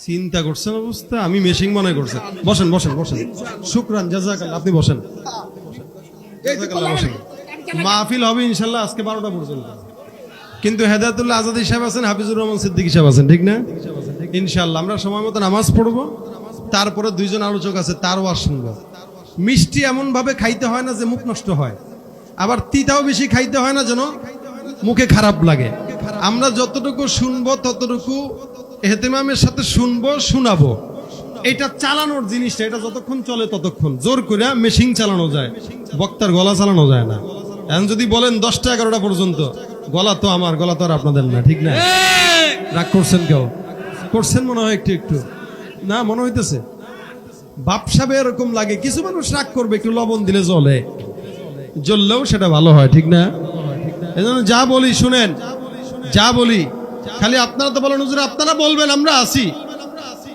চিন্তা করছেন অবস্থা, আমি মেশিং মনে করছেন। বসেন বসেন বসেন, শুকরান, জাযাকাল্লাহ, আপনি বসেন। জাযাকাল্লাহ, বসেন। মাহফিল হবে ইনশাল্লাহ আজকে 12টা পর্যন্ত, কিন্তু হেদায়েতুল্লাহ আজাদী সাহেব আছেন, হাফিজুর রহমান সিদ্দিকী সাহেব আছেন, ঠিক না? ইনশাল্লাহ আমরা সময় মতো নামাজ পড়বো, তারপরে দুইজন আলোচক আছে, তার ওয়াজ শুনবো। মিষ্টি এমন ভাবে খাইতে হয় না যে মুখ নষ্ট হয়, আবার তিতাও বেশি খাইতে হয় না যেন মুখে খারাপ লাগে। আমরা যতটুকু শুনবো ততটুকু ইহতিমামের সাথে শুনবো, শোনাবো। এটা চালানোর জিনিসটা, এটা যতক্ষণ চলে ততক্ষণ। জোর করে মেশিন চালানো যায়, বক্তার গলা চালানো যায় না। এখন যদি বলেন 10টা 11টা পর্যন্ত, গলা তো আমার, গলা তো আর আপনাদের না, ঠিক না? রাগ করছেন কেউ? করছেন মনে হয় একটু একটু, না মনে হইতেছে বাপসাবে এরকম লাগে। কিছু মানুষ রাগ করবে, একটু লবণ দিলে জ্বলে, জ্বললেও সেটা ভালো হয়, ঠিক না? এজন্য যা বলি শুনেন, যা বলি খালি আপনারা তো বলেন হুজুর, আপনারা বলবেন আমরা আছি,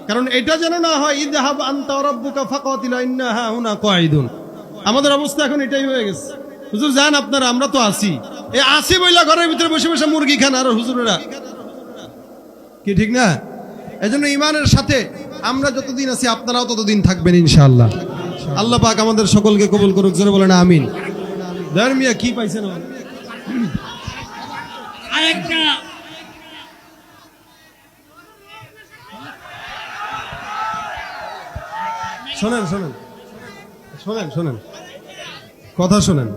কারণ এটা যেন না হয় ইযহাব আনতা ওয়া রাব্বুকা ফাকাতিলা ইন্না হাহুনা কাঈদুন। আমাদের অবস্থা এখন এটাই হয়ে গেছে, হুজুর যান আপনারা, আমরা তো আছি। এই আসি বইলা ঘরের ভিতরে বসে বসে মুরগি খান আর হুজুরেরা কি, ঠিক না? এজন্য ঈমানের সাথে আমরা যতদিন আছি আপনারাও ততদিন থাকবেন ইনশাআল্লাহ। আল্লাহ পাক আমাদের সকলকে কবুল করুক, জোরে বলেন আমিন। ধর্মিয়া কি পাইছেন? আরেকটা শোনেন শোনেন শোনেন শোনেন, কথা শোনেন।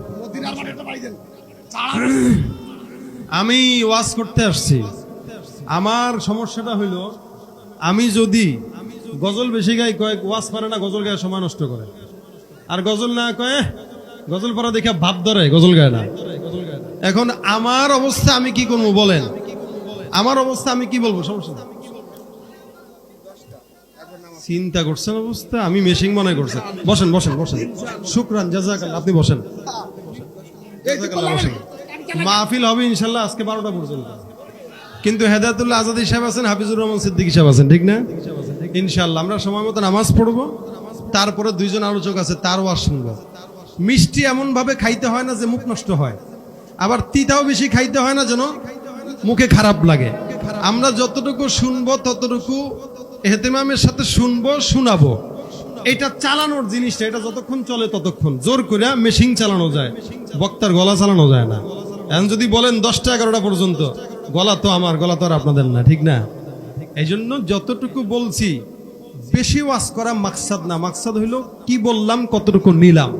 আমি ওয়াজ করতে আসছি, আমার সমস্যাটা হইল আমি যদি গজল বেশি গাই, কয়েক ওয়াজ পারে না, গজল গায়ে সময় নষ্ট করে। আর গজল না কয়ে, গজল পড়া দেখে ভাব ধরে, গজল গায় না। এখন আমার অবস্থা আমি কি করবো বলেন? আমার অবস্থা আমি কি বলবো? সমস্যা না। চিন্তা করছেন অবস্থা, আমি মেশিং মনে করছেন। বসেন বসেন বসেন, শুকরান, জাযাকাল্লাহ, আপনি বসেন। জাযাকাল্লাহ, বসেন। মাহফিল হবে ইনশাল্লাহ আজকে 12টা পর্যন্ত, কিন্তু হেদায়েতুল্লাহ আজাদী সাহেব আছেন, হাফিজুর রহমান সিদ্দিকী সাহেব আছেন, ঠিক না? ইনশাল্লাহ আমরা সময় মতো নামাজ পড়বো, তারপরে দুইজন আলোচক আছে, তার ওয়াজ শুনবো। মিষ্টি এমন ভাবে খাইতে হয় না যে মুখ নষ্ট হয়, আবার তিতাও বেশি খাইতে হয় না যেন মুখে খারাপ লাগে। আমরা যতটুকু শুনবো ততটুকু ইহতিমামের সাথে শুনবো, শোনাবো। এটা চালানোর জিনিসটা, এটা যতক্ষণ চলে ততক্ষণ। জোর করে মেশিন চালানো যায়, বক্তার গলা চালানো যায় না। এখন যদি বলেন 10টা 11টা পর্যন্ত, গলা তো আমার, গলা তো আর আপনাদের না, ঠিক না? এই জন্য যতটুকু বলছি, বেশি ওয়াজ করা মাকসাদ না, মাকসাদ হইলো কি বললাম, কতটুকু নিলাম,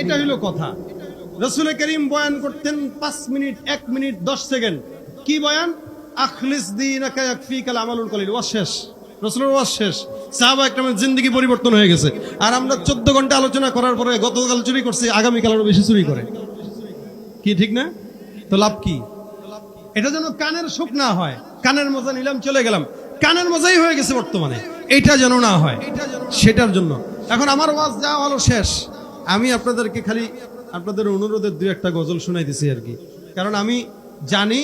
এটা হইলো কথা। রাসূল করিম বয়ান করতেন 5 মিনিট, 1 মিনিট 10 সেকেন্ড। কি বয়ান? আখলিস দীনাকা ইয়াকফিকাল আমালুল কলিল, ওয়াজ শেষ। রাসূলের ওয়াজ শেষ, সাহাবা একরামের জিন্দেগি পরিবর্তন হয়ে গেছে। আর আমরা 14 ঘন্টা আলোচনা করার পরে গতকাল চুরি করছি, আগামীকাল আরো বেশি চুরি করে, কি ঠিক না? তো লাভ কি? এটা যেন কানের সুখ না হয়, কানের মজা নিলাম চলে গেলাম, কানের মজাই হয়ে গেছে বর্তমানে, এটা যেন না হয়, সেটার জন্য। এখন আমার ওয়াজ যা হলো শেষ, আমি আপনাদেরকে খালি আপনাদের অনুরোধের 2-1টা গজল শুনাইতেছি আর কি। কারণ আমি জানি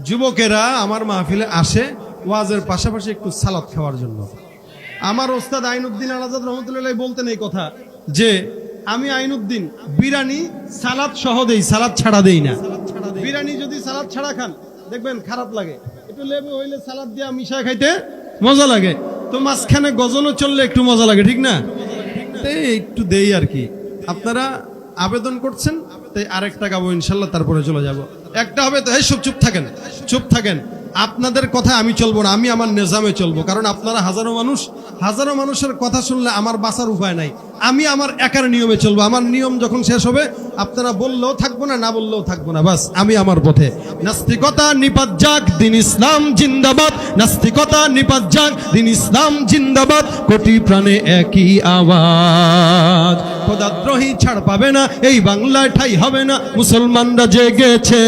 যুবকেরা আমার মাহফিলে আসে ওয়াজের পাশাপাশি একটু সালাত খাওয়ার জন্য। আমার ওস্তাদ আইনুদ্দিন আল আজাদ রহমতুল্লাহ বলতেন এই কথা, যে আমি আইনুদ্দিন বিরানি সালাদ সহ দেই, সালাদ ছাড়া দেই না। বিরানি যদি সালাদ ছাড়া খান দেখবেন খারাপ লাগে, একটু লেবু হইলে সালাদ দিয়ে মিশা খাইতে মজা লাগে। তো মাঝখানে গজলও চললে একটু মজা লাগে, ঠিক না? তাই একটু দেই আর কি। আপনারা আবেদন করছেন, তাই আরেকটা গাবো ইনশাল্লাহ, তারপরে চলে যাব। একটা হবে তো, এই সব চুপ থাকেন, চুপ থাকেন। আপনাদের কথা আমি চলবো না, আমি আমার নিজামে চলবো। কারণ আপনারা হাজারো মানুষ, হাজারো মানুষের কথা শুনলে আমার বাঁচার উপায় নাই। আমি আমার একার নিয়মে চলবো। আমার নিয়ম যখন শেষ হবে, আপনারা বললেও থাকবো না, না বললেও থাকবো না, বাস আমি আমার পথে। নাস্তিকতা নিপাত যাক, দিন ইসলাম জিন্দাবাদ। নাস্তিকতা নিপাত যাক, দিন ইসলাম জিন্দাবাদ। কোটি প্রাণে একই আওয়াজ, খোদাদ্রোহী ছাড় পাবে না, এই বাংলায় ঠাই হবে না, মুসলমানরা জেগেছে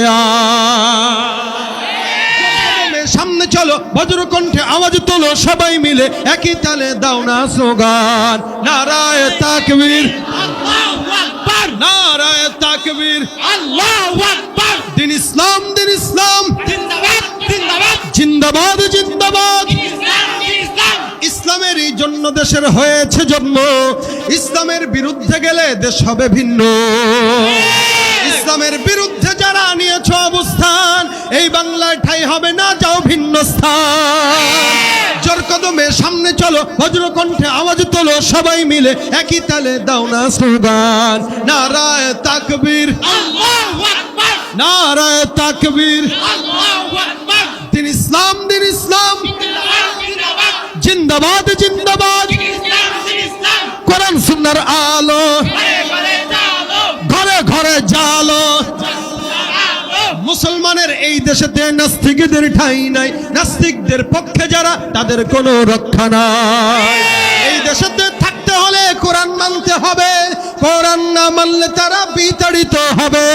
সামনে চলো, বজ্র কণ্ঠে আওয়াজ তোলো, সবাই মিলে একই তালে দাও না স্লোগান, নারায়ে তাকবীর, আল্লাহু আকবার, নারায়ে তাকবীর, আল্লাহু আকবার। দিন ইসলাম, দিন ইসলাম জিন্দাবাদ, জিন্দাবাদ, জিন্দাবাদ, জিন্দাবাদ। ইসলামেরই জন্য দেশের হয়েছে জন্ম, ইসলামের বিরুদ্ধে গেলে দেশ হবে ভিন্ন। ইসলামের বিরুদ্ধে যারা নিয়েছ অবস্থান, এই বাংলায় ঠাই হবে না, যাও ভিন্ন স্থান। জোর কদমে কদমে সামনে চলো, বজ্র কণ্ঠে আওয়াজ তোলো, সবাই মিলে একই তালে দাও না স্লোগান, নারায়ে তাকবীর, আল্লাহু আকবার, নারায়ে তাকবীর। আল্লাহু আকবার। দিন ইসলাম, দিন ইসলাম, জিন্দাবাদ, জিন্দাবাদ, জিন্দাবাদ, জিন্দাবাদ। ইসলাম, ইসলাম, কোরআন সুন্নাহর আলো, ঘরে ঘরে জালো, ঘরে ঘরে জালো। আলো। মুসলমানের এই দেশেতে নাস্তিকদের ঠাঁই নাই, নাস্তিকদের পক্ষে যারা তাদের কোনো রক্ষা নাই। এই দেশেতে থাকতে হলে কোরআন মানতে হবে, কোরআন না মানলে তারা বিতাড়িত হবে।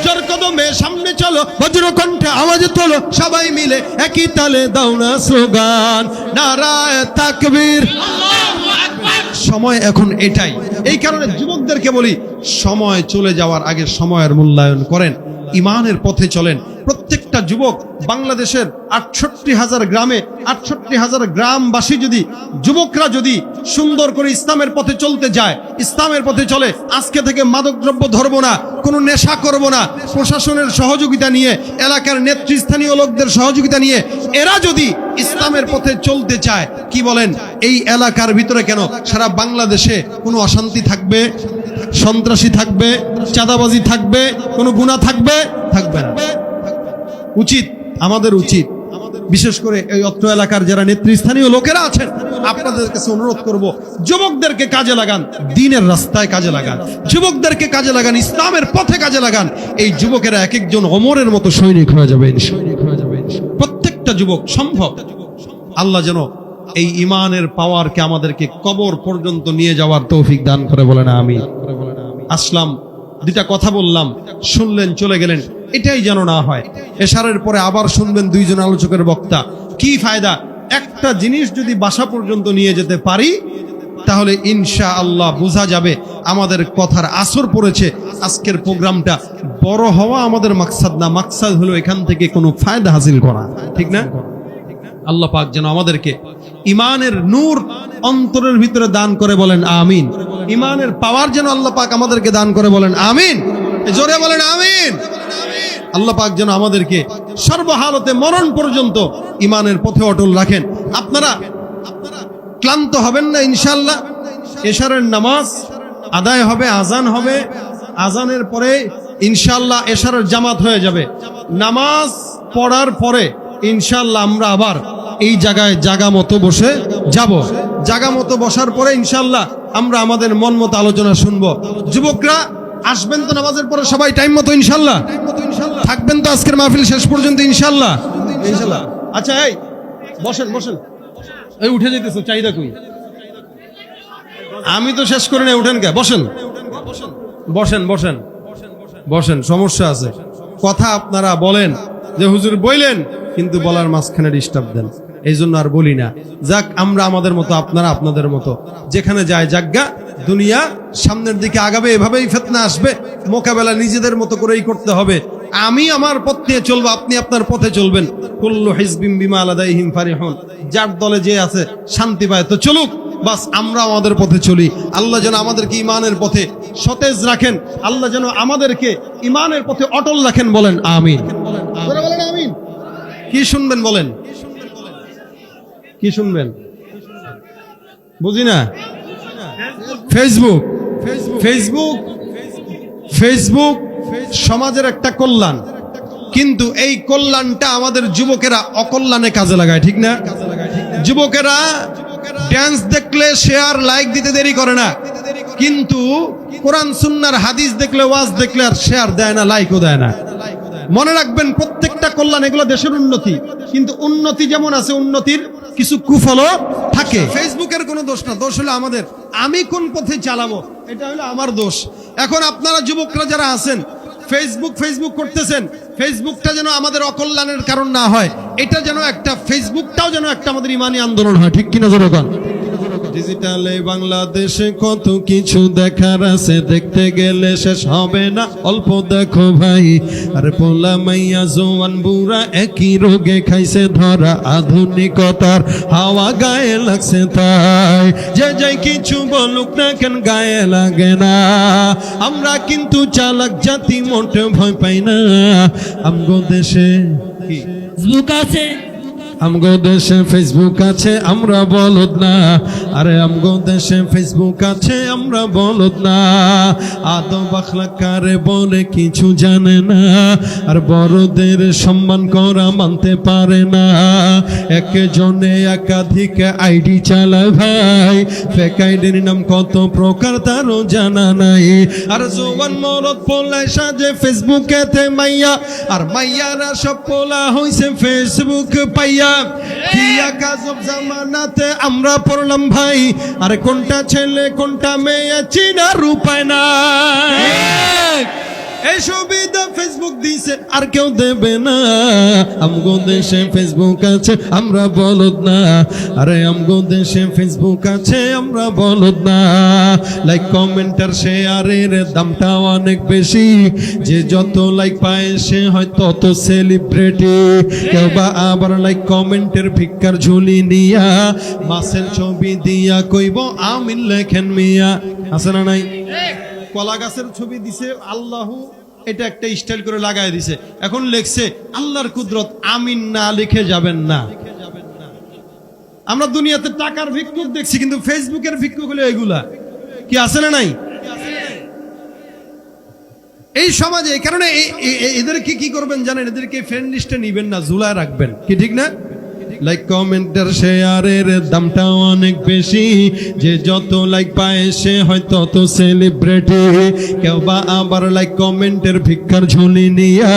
জোর কদমে সামনে চলো, বজ্র কণ্ঠে আওয়াজ তোলো, সবাই মিলে একই তালে দাও না স্লোগান, নারায়ে তাকবীর। আল্লাহু আকবার। সময় এখন এটাই। এই কারণে যুবকদেরকে বলি, সময় চলে যাওয়ার আগে সময়ের মূল্যায়ন করেন, ইমানের পথে চলেন। প্রত্যেকটা যুবক বাংলাদেশের ৬৮,০০০ গ্রামে ৬৮,০০০ গ্রামবাসী যদি, যুবকরা যদি সুন্দর করে ইসলামের পথে চলতে যায়, ইসলামের পথে চলে, আজকে থেকে মাদকদ্রব্য ধরবো না, কোনো নেশা করব না, প্রশাসনের সহযোগিতা নিয়ে, এলাকার নেতৃস্থানীয় লোকদের সহযোগিতা নিয়ে এরা যদি ইসলামের পথে চলতে চায়, কি বলেন, এই এলাকার ভিতরে কেন সারা বাংলাদেশে কোনো অশান্তি থাকবে, সন্ত্রাসী থাকবে, চাঁদাবাজি থাকবে, কোনো গুনাহ থাকবে? থাকবে না। উচিত, আমাদের উচিত, বিশেষ করে এই অত্র এলাকার যারা নেতৃস্থানীয় লোকেরা আছেন, আপনাদের কাছে অনুরোধ করব, যুবকদেরকে কাজে লাগান, দ্বীনের রাস্তায় কাজে লাগান, যুবকদেরকে কাজে লাগান, ইসলামের পথে কাজে লাগান। এই যুবকেরা এক একজন ওমরের মতো সৈনিক হয়ে যাবে ইনশাআল্লাহ। প্রত্যেকটা যুবক সম্ভব। আল্লাহ যেন এই ইমানের পাওয়ারকে আমাদেরকে কবর পর্যন্ত নিয়ে যাওয়ার তৌফিক দান করে, বলেন আমিন। আসলাম, দুটা কথা বললাম, শুনলেন, চলে গেলেন, এটাই যেন না হয়। এশারের পরে আবার শুনবেন দুইজন আলোচকের বক্তা, কি ফায়দা? একটা জিনিস যদি বাসা পর্যন্ত নিয়ে যেতে পারি, তাহলে ইনশাআল্লাহ বোঝা যাবে আমাদের কথার আসর পড়েছে। আজকের প্রোগ্রামটা বড় হওয়া আমাদের মাকসাদ না, মাকসাদ হলো এখান থেকে কোনো ফায়দা হাসিল করা, ঠিক না? আল্লাহ পাক যেন আমাদেরকে ইমানের নূর অন্তরের ভিতরে দান করে, বলেন আমিন। ইমানের পাওয়ার যেন আল্লাহ পাক আমাদেরকে দান করে, বলেন আমিন। জোরে বলেন আমিন। আল্লাহ পাক যেন আমাদেরকে সর্বহালতে মরণ পর্যন্ত ইমানের পথে অটল রাখেন। আপনারা ক্লান্ত হবেন না ইনশাআল্লাহ। এশারের নামাজ আদায় হবে, আজান হবে, আজানের পরে ইনশাআল্লাহ এশারের জামাত হয়ে যাবে। নামাজ পড়ার পরে ইনশাআল্লাহ আমরা আবার এই জায়গায় জায়গা মতো বসে যাব। জায়গা মতো বসার পরে ইনশাআল্লাহ আমরা আমাদের মন মতো আলোচনা শুনবো। যুবকরা আসবেন তো নামাজের পরে সবাই টাইম মতো ইনশাআল্লাহ? থাকবেন তো আজকের মাহফিল শেষ পর্যন্ত ইনশাআল্লাহ? ইনশাআল্লাহ। আচ্ছা, এই বসেন বসেন, এই উঠে যেতেছো, চাহিদা কই? আমি তো শেষ করে নাই, উঠেন কে? বসেন বসেন বসেন বসেন, সমস্যা আছে। কথা আপনারা বলেন যে হুজুর বললেন, কিন্তু বলার মাঝখানে ডিস্টার্ব দেন, এই জন্য আর বলি না। যাক, আমরা আমাদের মতো, আপনারা আপনাদের মতো, যেখানে যায় জাগা। দুনিয়া সামনের দিকে আগাবে, এভাবেই ফিতনা আসবে, মোকাবেলা নিজেদের মতো করেই করতে হবে। আমি আমার পথ নিয়ে চলবো, আপনি আপনার পথে চলবেন। কুল্লু হিজবিম বিমা লাদাইহিম ফারিহুন, যার দলে যে আছে শান্তি পায় তো চলুক, বাস আমরা আমাদের পথে চলি। আল্লাহ যেন আমাদেরকে ইমানের পথে সতেজ রাখেন, আল্লাহ যেন আমাদেরকে ইমানের পথে অটল রাখেন, বলেন আমিন। বলেন আমিন। কি শুনবেন বলেন? কি শুনবেন? বুঝি না। ফেসবুক, ফেসবুক, ফেসবুক সমাজের একটা কল্যাণ, কিন্তু এই কল্যাণটা আমাদের যুবকেরা অকল্যাণে কাজে লাগায়, ঠিক না? যুবকেরা ড্যান্স দেখলে শেয়ার লাইক দিতে দেরি করে না, কিন্তু কোরআন সুন্নাহর হাদিস দেখলে, ওয়াজ দেখলে আর শেয়ার দেয় না, লাইকও দেয় না। মনে রাখবেন, প্রত্যেকটা কল্যাণ এগুলো দেশের উন্নতি, কিন্তু উন্নতি যেমন আছে, উন্নতির কিছু কুফলও থাকে। ফেসবুকের কোনো দোষ না, দোষ হলো আমাদের। আমি কোন পথে চালাবো, এটা হলো আমার দোষ। এখন আপনারা যুবকরা যারা আছেন, ফেসবুক করতেছেন, ফেসবুকটা যেন আমাদের অকল্যাণের কারণ না হয়, এটা যেন একটা, ফেসবুকটাও যেন একটা আমাদের ইমানি আন্দোলন হয়, ঠিক কিনা জনগণ? ডিজিটালে বাংলাদেশে কত কিছু দেখার আছে, দেখতে গেলে শেষ হবে না, অল্প দেখো ভাই। আরে পোলা মাইয়া জোয়ান বুড়া একই রোগে খাইছে ধরা, আধুনিকতার হাওয়া গায়ে লাগছে তাই। যে যাই কিছু বলুক না কেন গায়ে লাগে না, আমরা কিন্তু চালাক জাতি, মোটে ভয় পাই না। আমগো দেশে ফেসবুক আছে, আমগো দেশে ফেসবুক আছে আমরা বলদ না, আরে আমগো দেশে ফেসবুক আছে আমরা বলদ না। আদব আখলাক কারে বলে কিছু জানে না, আর বড়দের সম্মান করা মানতে পারে না। একজনে একাধিক আইডি চালায় ভাই, ফেক আইডির নাম কত প্রকার তারও জানা নাই। আর জোয়ান মরদ পোলায় সাজে ফেসবুকেতে মাইয়া, আর মাইয়ারা সব পোলা হইছে ফেসবুক পাইয়া। কি আকাজব জামানাতে আমরা পড়লাম ভাই, আর কোনটা ছেলে কোনটা মেয়ে চিনার উপায় নাই। এই সুবিধা ফেসবুক দিছে আর কেউ দেবে না। আমগো দেশে ফেসবুক আছে আমরা বলদ না, আরে আমগো দেশে ফেসবুক আছে আমরা বলদ না। লাইক কমেন্ট আর শেয়ারের দামটা অনেক বেশি, যে যত লাইক পায় সে হয় তত সেলিব্রিটি। কেউ বা আবার লাইক কমেন্টের ভিক্ষার ঝুলি নিয়া, মাছের ছবি দিয়া কইব আমিন লেখেন মিয়া। আছে না নাই? কলা গাছের ছবি দিছে আল্লাহু, এটা একটা স্টাইল করে লাগাই দিছে, এখন লেখছে আল্লাহর কুদরত, আমিন না লিখে যাবেন না। আমরা দুনিয়াতে টাকার ভিক্ষুক দেখছি, কিন্তু ফেসবুকের ভিক্ষুক হলো এগুলা। কি আছে না নাই? এই সমাজে এই কারণে এদেরকে কি করবেন জানেন? এদেরকে ফ্রেন্ড লিস্টে নিবেন না, ঝুলায় রাখবেন। কি ঠিক না? লাইক কমেন্টের শেয়ারের দামটা অনেক বেশি, যে যত লাইক পায় সে হয় তত সেলিব্রিটি। কেউ বা আবার লাইক কমেন্টের ভিক্ষার ঝুলি নিয়া,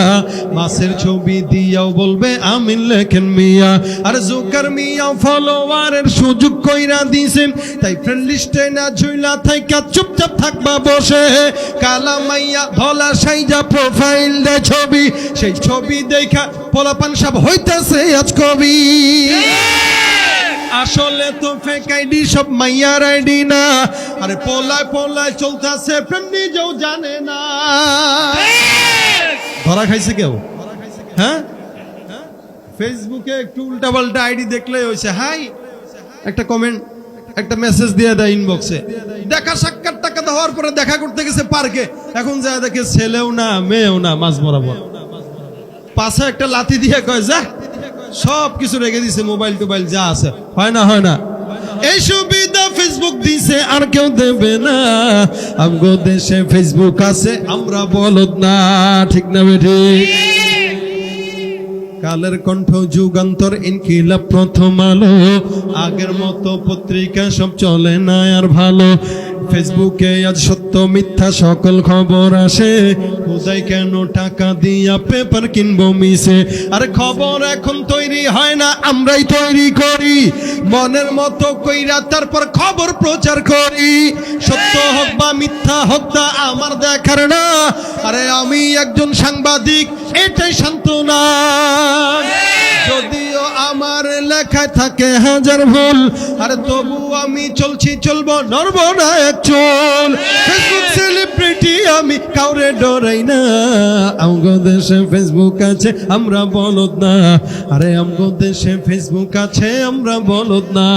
মাছের ছবি দিয়াও বলবে আমিন লেখেন মিয়া। আর জোকার মিয়া ফলোয়ারের সুযোগ কইরা দিছে, তাই ফ্রেন্ড লিস্টে না ঝুলা থাইকা চুপচাপ থাকবা বসে। কালা মাইয়া ধলা সাইজা প্রোফাইল দে ছবি, সেই ছবি দেখা পোলাপান সব হইতাছে আজ কবি। আসলে তো ফেক আইডি সব মাইয়ার আইডি না, আরে পোলায় পোলায় চলতেছে প্রেম নিজেও জানে না। ধরা খাইছে কেউ? হ্যাঁ, ফেসবুকে একটু উল্টা পাল্টা আইডি দেখলে হয়েছে হাই, একটা কমেন্ট একটা মেসেজ দিয়ে দেয় ইনবক্সে। দেখা সাক্ষাৎ টাকা দেওয়ার পরে দেখা করতে গেছে পার্কে, এখন যা দেখে ছেলেও না মেয়েও না, মাঝ বরাবর পাশে একটা লাথি দিয়ে কয় যা, সব কিছু রেখে দিছে, মোবাইল টোবাইল যা আছে। হয় না? হয় না? এই সুবিধা ফেসবুক দিছে আর কেউ দেবে না। আমগো দেশে ফেসবুক আছে আমরা বলদ না। ঠিক না বেঠি? কালের কণ্ঠ, যুগান্তর, ইনকিলাব, প্রথম আলো, আগের মতো পত্রিকা সব চলে না আর ভালো। ফেসবুকে আজ সত্য মিথ্যা সকল খবর আসে, খুদাই কেন টাকা দিয়া পেপার কিনবো মিশে। আর খবর এখন তৈরি হয় না, আমরাই তৈরি করি মনের মতো কইরা, তারপর খবর প্রচার করি। সত্য হোক বা মিথ্যা হোক তা আমার দেখার না, আরে আমি একজন সাংবাদিক এটাই সান্ত্বনা। যদিও আমার লেখায় থাকে হাজার ভুল, আর তবু আমি চলছি চলবো, নড়বো না এক চুল। ফেসবুক সেলিব্রিটি আমি, কাউরে ডরাই না। আমগো দেশে ফেসবুক আছে আমরা বলদ না, আরে আমগো দেশে ফেসবুক আছে আমরা বলদ না।